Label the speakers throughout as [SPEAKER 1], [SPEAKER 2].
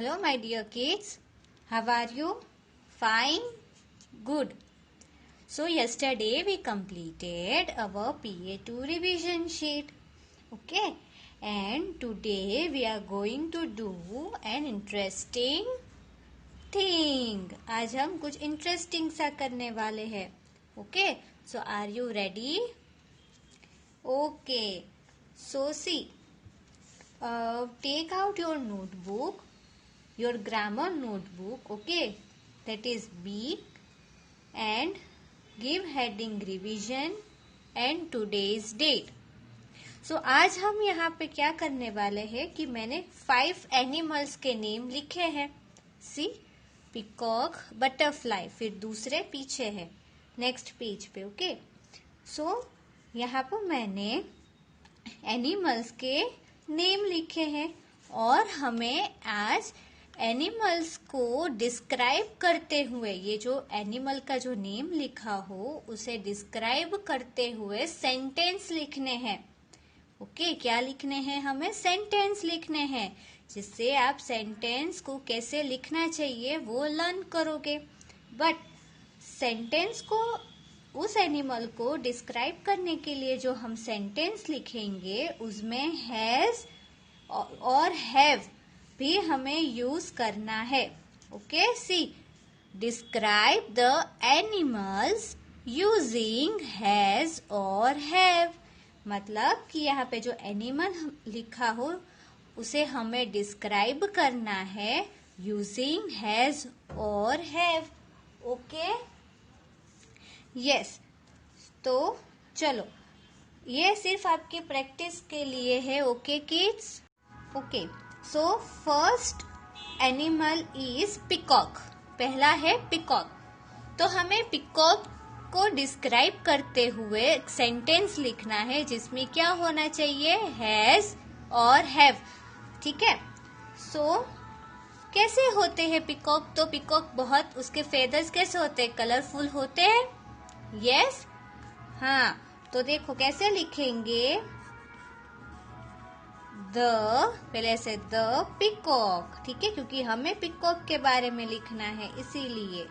[SPEAKER 1] Hello my dear kids, how are you? Fine? Good. So yesterday we completed our PA2 revision sheet. Okay, and today we are going to do an interesting thing. आज हम कुछ interesting सा करने वाले हैं. Okay, so are you ready? Okay, so see, take out your notebook, your grammar notebook, okay, that is big, and give heading revision and today's date. So आज हम यहाँ पे क्या करने वाले हैं कि मैंने 5 एनिमल्स के नेम लिखे हैं. सी, पिकॉक, बटरफ्लाई, फिर दूसरे पीछे है नेक्स्ट पेज पे. ओके, सो यहाँ पर मैंने एनिमल्स के नेम लिखे हैं और हमें आज एनिमल्स को डिस्क्राइब करते हुए, ये जो एनिमल का जो नेम लिखा हो उसे डिस्क्राइब करते हुए सेंटेंस लिखने हैं. ओके, क्या लिखने हैं? हमें सेंटेंस लिखने हैं, जिससे आप सेंटेंस को कैसे लिखना चाहिए वो लर्न करोगे. बट सेंटेंस को, उस एनिमल को डिस्क्राइब करने के लिए जो हम सेंटेंस लिखेंगे उसमें हैज और हैव भी हमें यूज करना है. Okay, see, describe the animals using has और हैव. मतलब कि यहाँ पे जो एनिमल लिखा हो उसे हमें डिस्क्राइब करना है यूजिंग हैज और हैव. Okay, yes. तो चलो, ये सिर्फ आपकी प्रैक्टिस के लिए है. Okay kids. Okay, so first animal is peacock. पहला है पिकॉक. तो हमें पिकॉक को डिस्क्राइब करते हुए एक सेंटेंस लिखना है जिसमें क्या होना चाहिए? हैज और हैव. ठीक है. सो कैसे होते हैं पिकॉक? तो पिकॉक बहुत, उसके फेदर्स कैसे होते हैं? कलरफुल होते हैं. यस, हाँ. तो देखो कैसे लिखेंगे. द, पहले से द पिकॉक. ठीक है, क्योंकि हमें पिकॉक के बारे में लिखना है इसीलिए.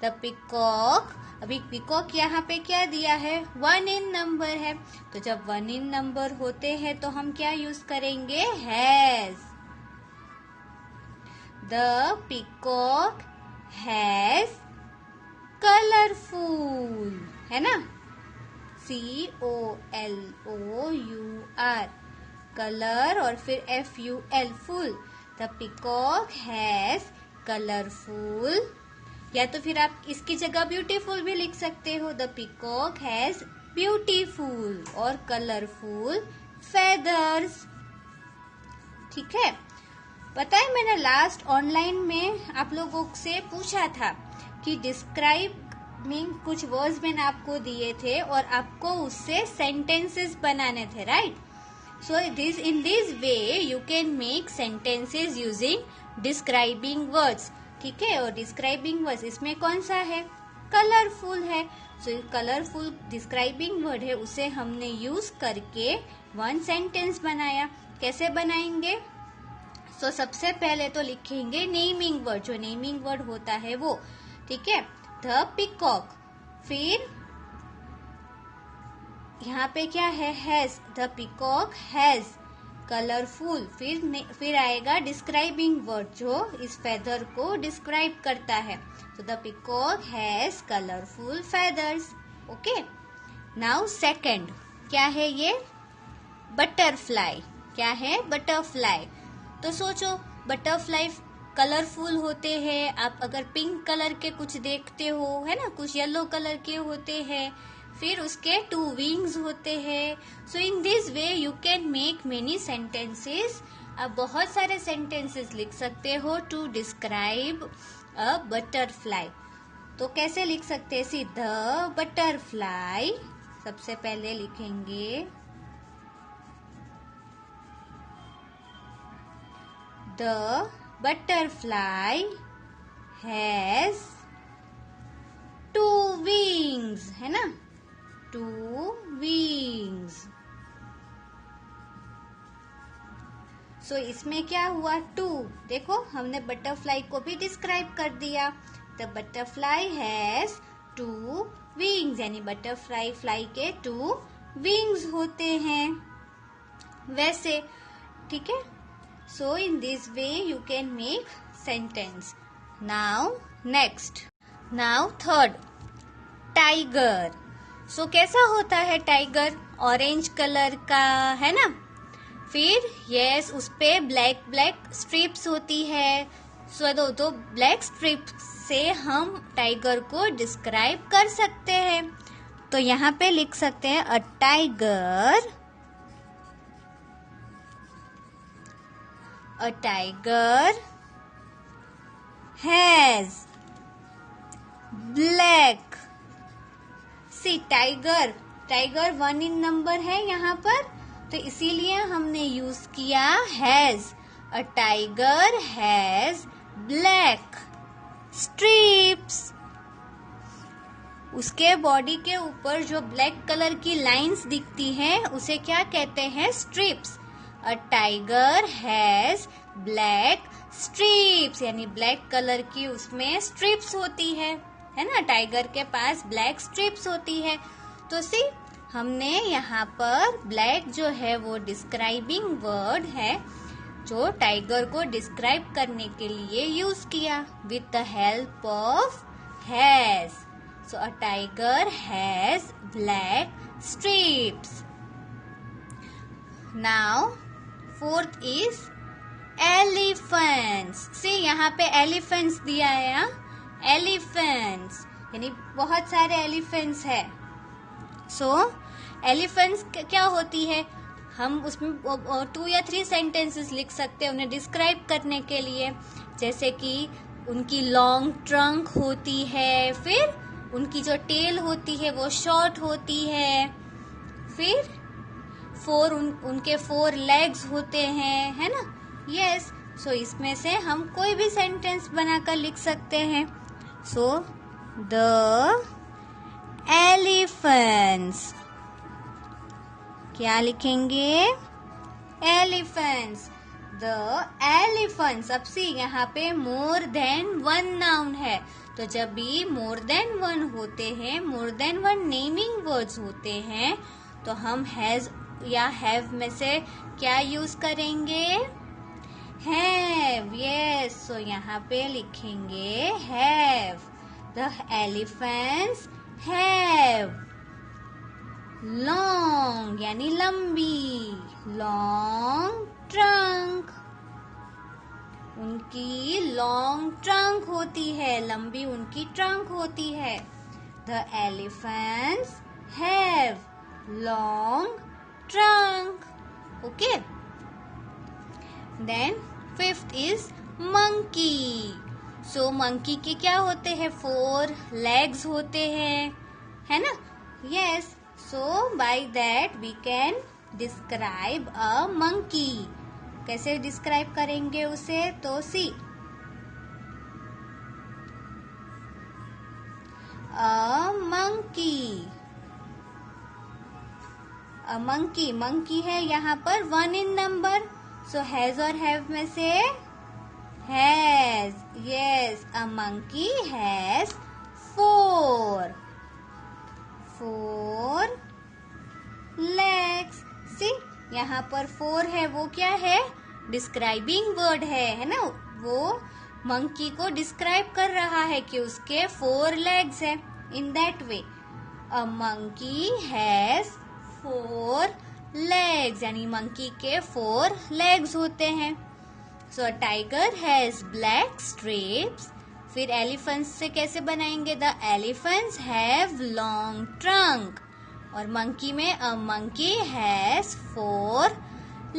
[SPEAKER 1] The peacock. अभी पिकॉक यहाँ पे क्या दिया है? 1 इन नंबर है. तो जब 1 इन नंबर होते हैं तो हम क्या यूज करेंगे? Has. The peacock has colourful, है ना? COLOUR, कलर और फिर FUL, full. The peacock has colourful, या तो फिर आप इसकी जगह ब्यूटीफुल भी लिख सकते हो. द पिकॉक हैज ब्यूटीफुल और कलरफुल फेदर्स. ठीक है. पता है, मैंने लास्ट ऑनलाइन में आप लोगों से पूछा था कि डिस्क्राइबिंग कुछ वर्ड्स मैंने आपको दिए थे और आपको उससे सेंटेंसेस बनाने थे, right? So in this way you can make sentences using describing words. ठीक है. और डिस्क्राइबिंग वर्ड्स इसमें कौन सा है? कलरफुल है. सो कलरफुल डिस्क्राइबिंग वर्ड है, उसे हमने यूज करके 1 सेंटेंस बनाया. कैसे बनाएंगे? सो सबसे पहले तो लिखेंगे नेमिंग वर्ड, जो नेमिंग वर्ड होता है वो. ठीक है. The peacock. फिर यहाँ पे क्या है? Has. The peacock has colourful. फिर आएगा डिस्क्राइबिंग वर्ड जो इस फेदर को डिस्क्राइब करता है. तो the peacock has colourful feathers. Okay. Now second क्या है? ये बटरफ्लाई. क्या है? बटरफ्लाई. तो सोचो, बटरफ्लाई कलरफुल होते हैं. आप अगर पिंक कलर के कुछ देखते हो, है ना, कुछ येलो कलर के होते हैं, फिर उसके 2 विंग्स होते हैं. So in this way you can make many sentences. आप बहुत सारे सेंटेंसेस लिख सकते हो टू डिस्क्राइब अ बटरफ्लाई. तो कैसे लिख सकते हैं? सी, द बटरफ्लाई. सबसे पहले लिखेंगे द बटरफ्लाई हैज 2 विंग्स, है ना? 2 wings. सो इसमें क्या हुआ 2। देखो हमने बटरफ्लाई को भी डिस्क्राइब कर दिया। द बटरफ्लाई हैज 2 विंग्स, यानी बटरफ्लाई फ्लाई के 2 विंग्स होते हैं वैसे, ठीक है। So in this way you can make sentence. Now next, now third, tiger. So कैसा होता है टाइगर? ऑरेंज कलर का, है ना। फिर यस, उस पे ब्लैक ब्लैक स्ट्रिप्स होती है। सो दो ब्लैक स्ट्रिप्स से हम टाइगर को डिस्क्राइब कर सकते हैं। तो यहाँ पे लिख सकते हैं a tiger has black, see tiger 1 in number है यहाँ पर, तो इसीलिए हमने यूज किया has. A tiger has black stripes. उसके बॉडी के ऊपर जो ब्लैक कलर की लाइंस दिखती हैं उसे क्या कहते हैं? Strips. A tiger has black strips, यानी ब्लैक कलर की उसमें स्ट्रिप्स होती है ना। टाइगर के पास ब्लैक स्ट्रिप्स होती है। तो सी, हमने यहाँ पर ब्लैक जो है वो डिस्क्राइबिंग वर्ड है जो टाइगर को डिस्क्राइब करने के लिए यूज किया with the help of has. So a tiger has black stripes. Now fourth is elephants. See, यहाँ पे एलिफेंट्स दिया है, एलिफेंट्स यानी बहुत सारे एलिफेंट्स है। सो एलिफेंट्स क्या होती है? हम उसमें 2 या 3 सेंटेंसेस लिख सकते हैं उन्हें डिस्क्राइब करने के लिए। जैसे कि उनकी लॉन्ग ट्रंक होती है, फिर उनकी जो टेल होती है वो शॉर्ट होती है, फिर उनके 4 लेग्स होते हैं, है ना। यस, सो इसमें से हम कोई भी सेंटेंस बनाकर लिख सकते हैं। सो द एलिफेंट्स, क्या लिखेंगे? एलिफेंट्स। The elephants. अब सी, यहाँ पे मोर देन 1 नाउन है, तो जब भी मोर देन 1 होते हैं, मोर देन 1 नेमिंग वर्ड्स होते हैं, तो हम हैज या हैव में से क्या यूज करेंगे? हैव। यस, सो यहाँ पे लिखेंगे have. The elephants have long, यानी लंबी, लॉन्ग ट्रंक। उनकी लॉन्ग ट्रंक होती है, लंबी उनकी ट्रंक होती है। The elephants have long trunk. Okay. Then fifth is monkey. So monkey के क्या होते हैं? 4 legs होते हैं, है ना। Yes. So by that we can describe a monkey. कैसे describe करेंगे उसे? तो see, a monkey. मंकी है यहाँ पर 1 इन नंबर, सो हैज और हैव में से has. Yes, a monkey has 4 legs. See, यहाँ पर 4 है, वो क्या है? डिस्क्राइबिंग वर्ड है ना। वो मंकी को डिस्क्राइब कर रहा है कि उसके 4 लेग्स है। In that way a monkey has 4 legs, यानी मंकी के 4 legs होते हैं। So tiger has black stripes. फिर एलिफेंट्स से कैसे बनाएंगे? The elephants have long trunk. और मंकी में a monkey has 4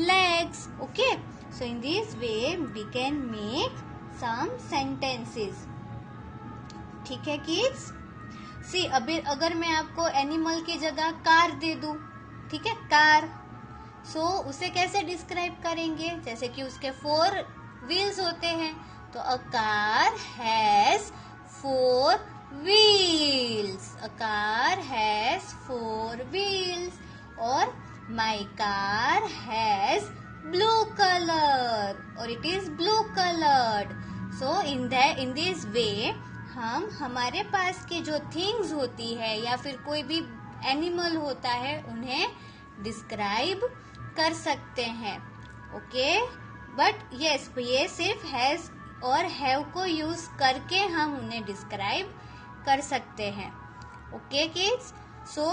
[SPEAKER 1] legs. Okay, so in this way we can make some sentences. ठीक है किड्स? सी, अभी अगर मैं आपको एनिमल की जगह कार दे दूं, ठीक है, कार, सो उसे कैसे डिस्क्राइब करेंगे? जैसे कि उसके 4 व्हील्स होते हैं, तो a car has 4 wheels. A car has 4 wheels. और my car has blue color or it is blue colored. So in this way हम हमारे पास के जो थिंग्स होती है या फिर कोई भी एनिमल होता है उन्हें डिस्क्राइब कर सकते हैं. ओके, बट यस, ये सिर्फ हैज और हैव को यूज करके हम उन्हें डिस्क्राइब कर सकते हैं. ओके किड्स, सो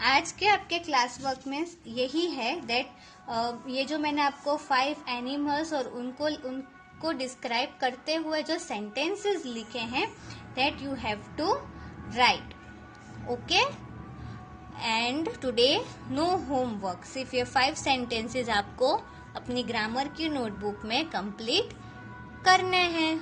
[SPEAKER 1] आज के आपके क्लास वर्क में यही है दैट ये जो मैंने आपको 5 एनिमल्स और उनको डिस्क्राइब करते हुए जो सेंटेंसेस लिखे हैं that you have to write. Okay, and today no homework, सिर्फ ये 5 सेंटेंसेस आपको अपनी ग्रामर की नोटबुक में कंप्लीट करने हैं.